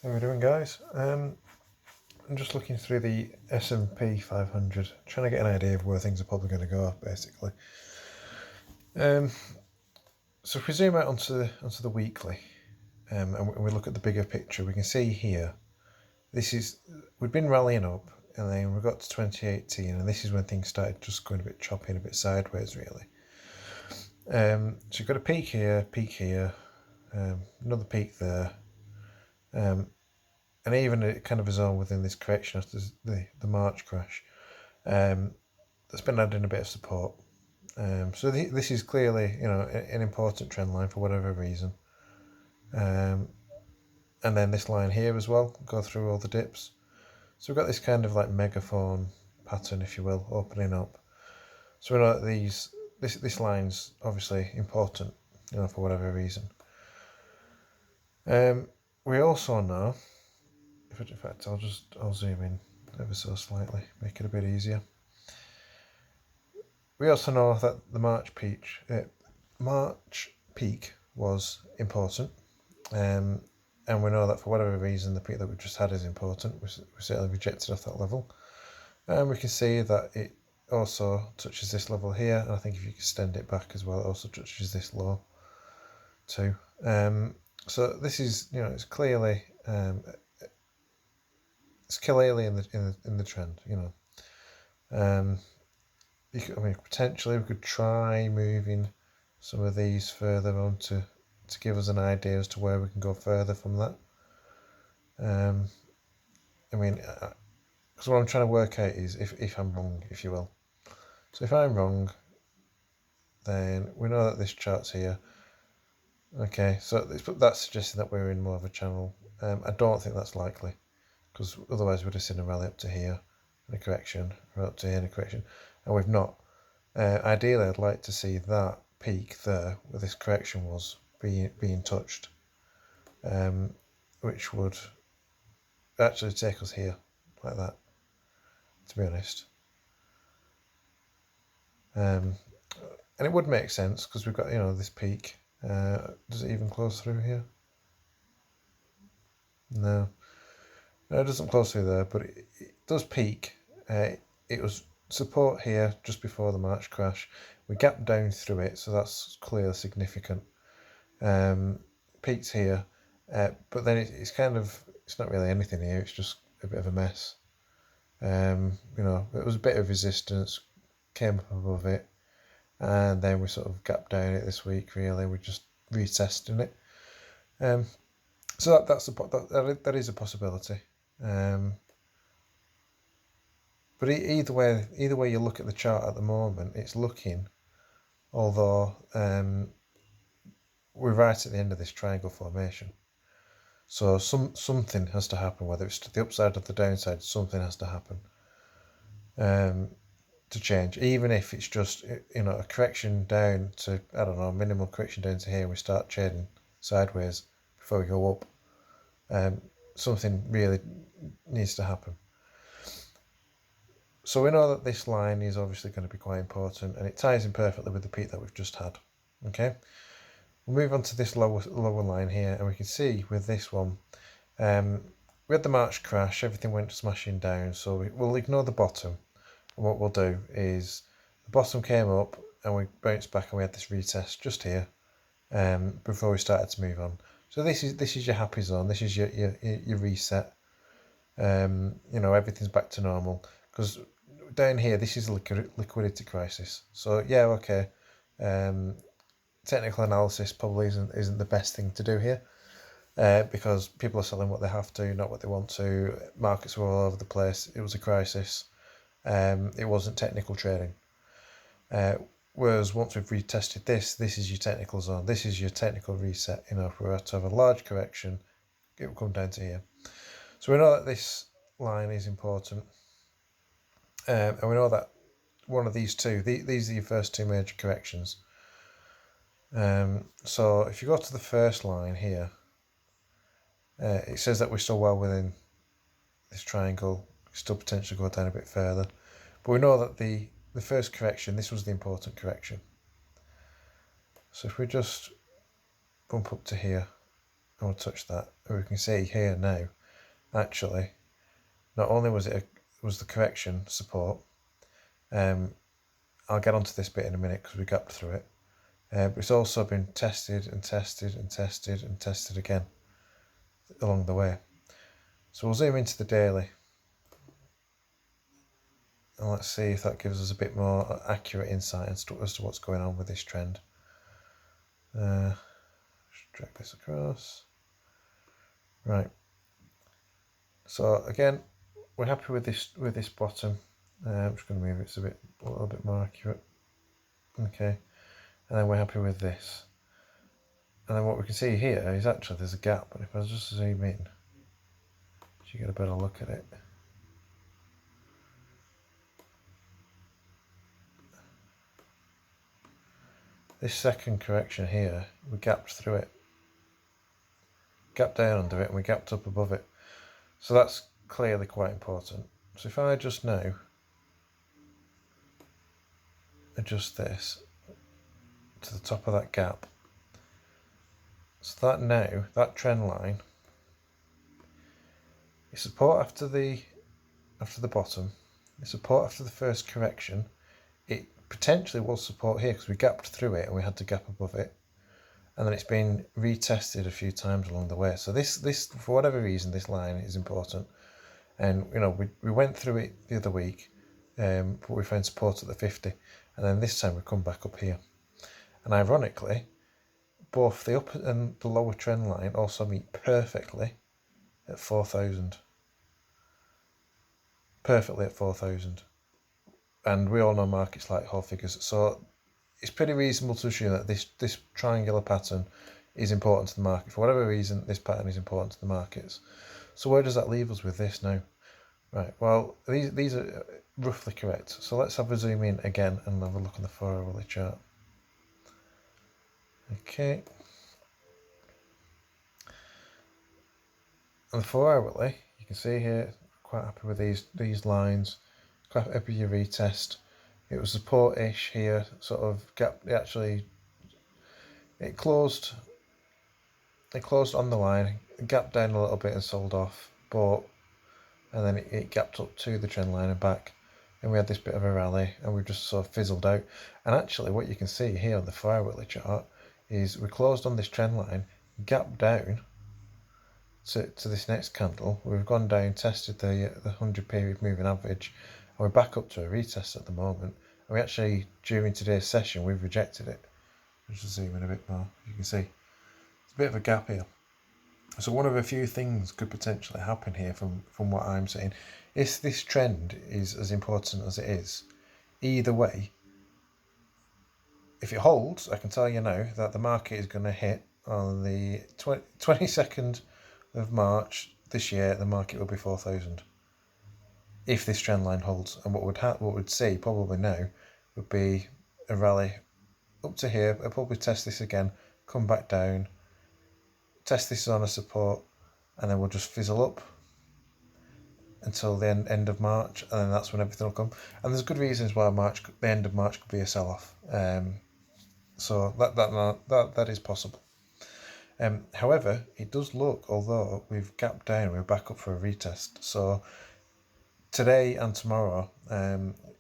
How are we doing, guys? I'm just looking through the S&P 500, trying to get an idea of where things are probably going to go, basically. So if we zoom out onto the weekly, and we look at the bigger picture, we can see here, we've been rallying up, and then we got to 2018, and this is when things started just going a bit choppy and a bit sideways, really. So you've got a peak here, another peak there. And even a kind of a zone within this correction after the March crash, that's been adding a bit of support. So this is clearly, an important trend line for whatever reason. And then this line here as well, go through all the dips. So we've got this kind of like megaphone pattern, if you will, opening up. So we know that this line's obviously important, for whatever reason. We also know, in fact, I'll zoom in ever so slightly, make it a bit easier. We also know that the March peak was important, and we know that for whatever reason the peak that we just had is important. We certainly rejected off that level, and we can see that it also touches this level here, and I think if you extend it back as well, it also touches this low too. So this is, it's clearly in the trend, potentially we could try moving some of these further on to give us an idea as to where we can go further from that. Because what I'm trying to work out is if I'm wrong, if you will. So if I'm wrong, then we know that this chart's here. Okay, so that's suggesting that we're in more of a channel. I don't think that's likely, because otherwise we'd have seen a rally up to here and a correction, or up to here and a correction, and we've not. Ideally, I'd like to see that peak there, where this correction was, being touched, which would actually take us here, like that, to be honest. And it would make sense, because we've got, this peak. Does it even close through here? No, it doesn't close through there, but it does peak. It was support here just before the March crash. We gapped down through it, so that's clearly significant. Peaks here, but then it's not really anything here. It's just a bit of a mess. It was a bit of resistance, came up above it, and then we sort of gapped down it this week. Really, we're just retesting it. So that is a possibility. But either way you look at the chart at the moment, it's looking, although we're right at the end of this triangle formation. So something has to happen, whether it's to the upside or the downside, something has to happen to change. Even if it's just, a correction down to, I don't know, minimal correction down to here, and we start trading sideways before we go up. Something really needs to happen. So we know that this line is obviously going to be quite important, and it ties in perfectly with the peak that we've just had. Okay, we'll move on to this lower line here, and we can see with this one, we had the March crash, everything went smashing down, so we'll ignore the bottom, and what we'll do is the bottom came up and we bounced back, and we had this retest just here before we started to move on. So this is your happy zone, this is your reset. Everything's back to normal, because down here this is a liquidity crisis. So yeah, okay, technical analysis probably isn't the best thing to do here, because people are selling what they have to, not what they want to. Markets were all over the place. It was a crisis. It wasn't technical trading. Whereas once we've retested this is your technical zone. This is your technical reset. If we were to have a large correction, it will come down to here. So we know that this line is important, and we know that one of these two, these are your first two major corrections. So if you go to the first line here, it says that we're still well within this triangle, still potentially go down a bit further. But we know that the first correction, this was the important correction. So if we just bump up to here, and we'll touch that. And we can see here now, actually, not only was the correction support, I'll get onto this bit in a minute because we gapped through it, but it's also been tested and tested and tested and tested again along the way. So we'll zoom into the daily, and let's see if that gives us a bit more accurate insight as to what's going on with this trend. Drag this across. Right. So again, we're happy with this bottom. I'm just going to move it a little bit more accurate. Okay, and then we're happy with this. And then what we can see here is actually there's a gap. And if I just zoom in, you get a better look at it. This second correction here, we gapped through it, gapped down under it, and we gapped up above it. So that's clearly quite important. So if I just now adjust this to the top of that gap, so that now, that trend line is support after the bottom, it's support after the first correction. It potentially was support here because we gapped through it and we had to gap above it, and then it's been retested a few times along the way. So this for whatever reason, this line is important. And you know, we went through it the other week, but we found support at the 50, and then this time we come back up here. And ironically, both the upper and the lower trend line also meet perfectly at 4,000. Perfectly at 4,000. And we all know markets like whole figures, so it's pretty reasonable to assume that this triangular pattern is important to the market. For whatever reason, this pattern is important to the markets. So where does that leave us with this now? Right, well, these are roughly correct. So let's have a zoom in again and have a look on the 4-hourly chart. Okay. On the 4-hourly, you can see here, quite happy with these lines. Quite happy with your retest. It was support-ish here, sort of gap. It closed on the line, gapped down a little bit and sold off, and then it gapped up to the trend line and back, and we had this bit of a rally, and we just sort of fizzled out. And actually, what you can see here on the 4-hourly chart is we closed on this trend line, gapped down to this next candle. We've gone down, tested the 100 period moving average, and we're back up to a retest at the moment. And we actually, during today's session, we've rejected it. Just zoom in a bit more. You can see it's a bit of a gap here. So one of a few things could potentially happen here from what I'm saying. If this trend is as important as it is, either way, if it holds, I can tell you now that the market is going to hit on the 22nd of March this year. The market will be 4,000 if this trend line holds. And what we'd see probably now would be a rally up to here. I'll probably test this again, come back down, test this on a support, and then we'll just fizzle up until the end of March, and then that's when everything will come. And there's good reasons why the end of March could be a sell-off. So that is possible. However, it does look, although we've gapped down, we're back up for a retest. So today and tomorrow,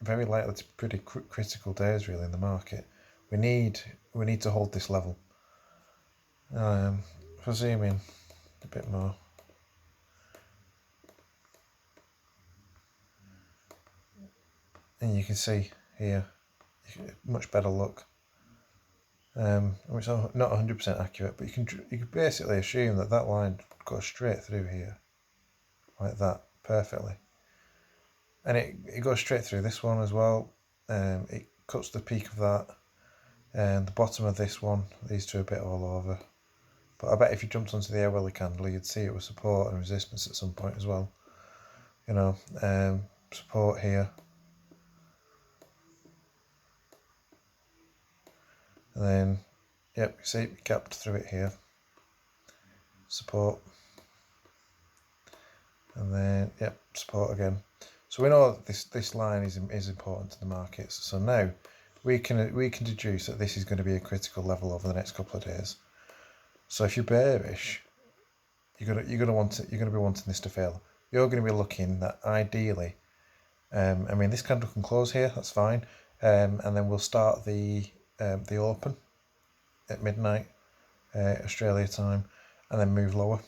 very likely to be pretty critical days really in the market. We need to hold this level. If I zoom in a bit more, and you can see here, much better look. It's not 100% accurate, but you can basically assume that line goes straight through here, like that, perfectly. And it goes straight through this one as well. It cuts the peak of that, and the bottom of this one. These two are a bit all over. But I bet if you jumped onto the hourly candle, you'd see it with support and resistance at some point as well. You know, support here. And then, yep, you see it gapped through it here. Support. And then, yep, support again. So we know that this line is important to the markets. So now we can deduce that this is going to be a critical level over the next couple of days. So if you're bearish, you're gonna be wanting this to fail. You're going to be looking that ideally. I mean, this candle can close here. That's fine. And then we'll start the open at midnight Australia time, and then move lower.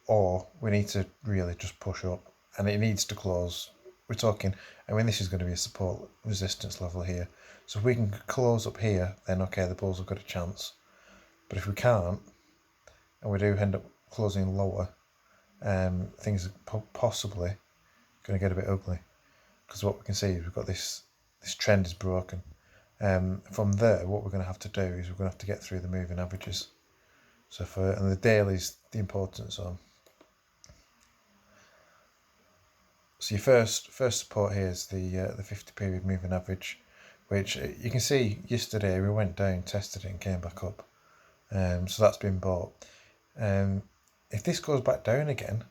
Or we need to really just push up, and it needs to close. We're talking, I mean, this is going to be a support resistance level here. So if we can close up here, then okay, the bulls have got a chance. But if we can't, and we do end up closing lower, things are possibly going to get a bit ugly. Because what we can see is we've got this trend is broken. From there, what we're going to have to do is we're going to have to get through the moving averages. So and the daily is the important zone. So your first support here is the 50 period moving average, which you can see yesterday we went down, tested it, and came back up. So that's been bought. If this goes back down again,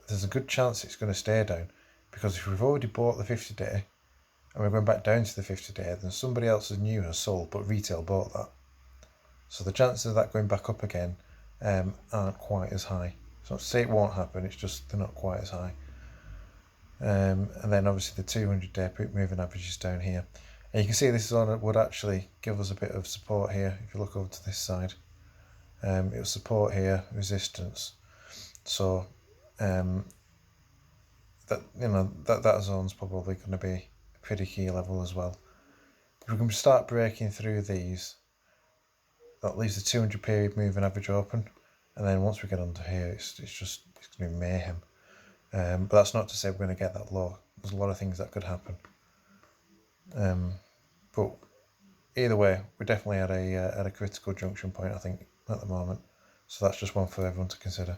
there's a good chance it's going to stay down, because if we've already bought the 50-day and we're going back down to the 50-day, then somebody else is new has sold, but retail bought that. So the chances of that going back up again aren't quite as high. It's not to say it won't happen, it's just they're not quite as high. And then obviously the 200-day moving average is down here. And you can see this zone would actually give us a bit of support here. If you look over to this side, it will support here, resistance. So that zone's probably going to be a pretty key level as well. If we can start breaking through these, that leaves the 200 period moving average open, and then once we get under here, it's going to be mayhem. But that's not to say we're going to get that low. There's a lot of things that could happen. But either way, we're definitely at a critical junction point, I think, at the moment. So that's just one for everyone to consider.